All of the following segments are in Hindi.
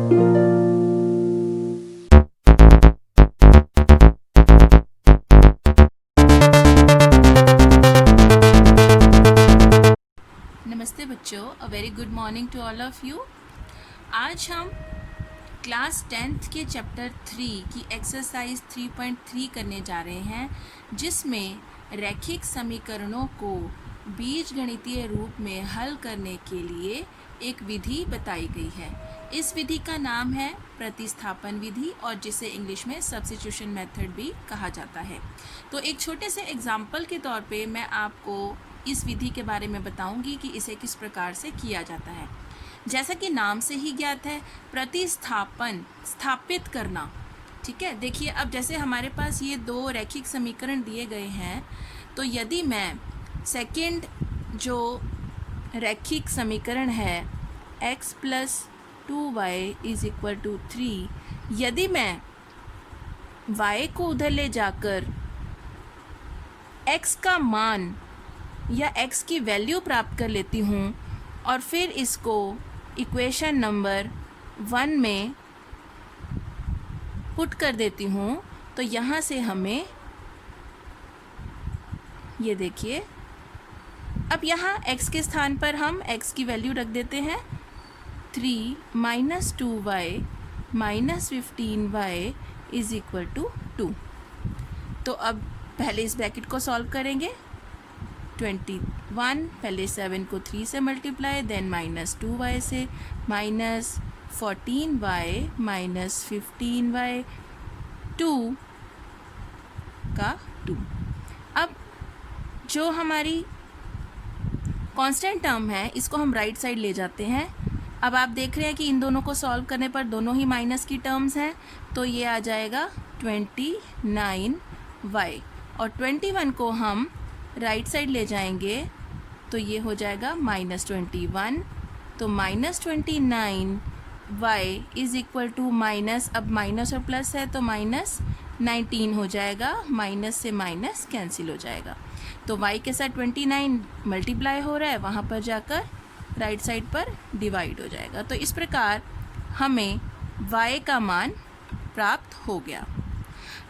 नमस्ते बच्चों, a very good morning to all of you. आज हम क्लास 10th के चैप्टर 3 की एक्सरसाइज 3.3 करने जा रहे हैं, जिसमें रैखिक समीकरणों को बीजगणितीय रूप में हल करने के लिए एक विधि बताई गई है। इस विधि का नाम है प्रतिस्थापन विधि, और जिसे इंग्लिश में सब्स्टिट्यूशन मेथड भी कहा जाता है। तो एक छोटे से एग्जाम्पल के तौर पे मैं आपको इस विधि के बारे में बताऊंगी कि इसे किस प्रकार से किया जाता है। जैसा कि नाम से ही ज्ञात है, प्रतिस्थापन, स्थापित करना। ठीक है, देखिए अब जैसे हमारे पास ये दो रैखिक समीकरण दिए गए हैं, तो यदि मैं सेकंड जो रैखिक समीकरण है x + 2y = 3, यदि मैं y को उधर ले जाकर x का मान या x की वैल्यू प्राप्त कर लेती हूँ और फिर इसको इक्वेशन नंबर 1 में पुट कर देती हूँ, तो यहाँ से हमें ये देखिए, अब यहाँ x के स्थान पर हम x की वैल्यू रख देते हैं 3 - 2y - 15y = 2। तो अब पहले इस ब्रैकेट को सॉल्व करेंगे। 21, पहले 7 को 3 से मल्टीप्लाई, देन -2y से, -14y - 15y 2 का 2। अब जो हमारी कांस्टेंट टर्म है, इसको हम राइट साइड ले जाते हैं। अब आप देख रहे हैं कि इन दोनों को सॉल्व करने पर दोनों ही माइनस की टर्म्स हैं, तो ये आ जाएगा 29y, और 21 को हम राइट साइड ले जाएंगे तो ये हो जाएगा -21। तो -29y = अब माइनस और प्लस है तो -19 हो जाएगा, माइनस से माइनस कैंसिल हो जाएगा। तो y के साथ 29 मल्टीप्लाई हो रहा है, वहाँ पर जाकर राइट साइड पर डिवाइड हो जाएगा। तो इस प्रकार हमें y का मान प्राप्त हो गया।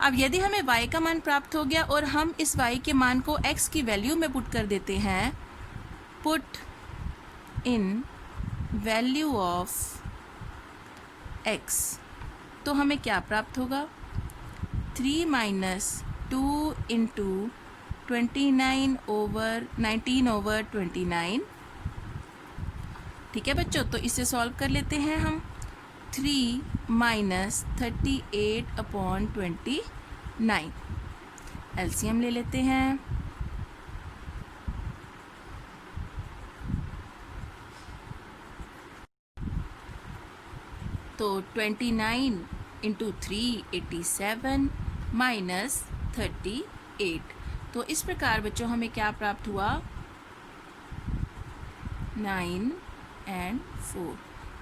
अब यदि हमें y का मान प्राप्त हो गया और हम इस y के मान को x की वैल्यू में पुट कर देते हैं, put in value of x, तो हमें क्या प्राप्त होगा? 3 - 2 × 19/29। ठीक है बच्चों, तो इसे सॉल्व कर लेते हैं हम। 3 - 38/29, एलसीएम ले लेते हैं। तो 29 × 3 87 - 38। तो इस प्रकार बच्चों हमें क्या प्राप्त हुआ? 9 और 4,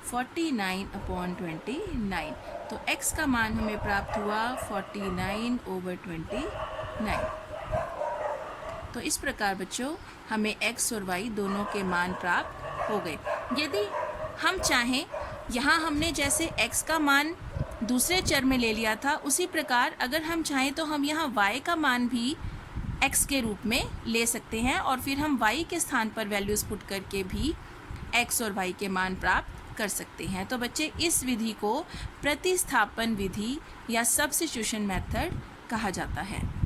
49/29। तो x का मान हमें प्राप्त हुआ 49/29। तो इस प्रकार बच्चों हमें x और y दोनों के मान प्राप्त हो गए। यदि हम चाहें, यहाँ हमने जैसे x का मान दूसरे चर में ले लिया था, उसी प्रकार अगर हम चाहें तो हम यहाँ y का मान भी x के रूप में ले सकते हैं, और फिर हम y के स्थान पर वैल्यूज़ पुट करके भी x और y के मान प्राप्त कर सकते हैं। तो बच्चे, इस विधि को प्रतिस्थापन विधि या सब्स्टिट्यूशन मेथड कहा जाता है।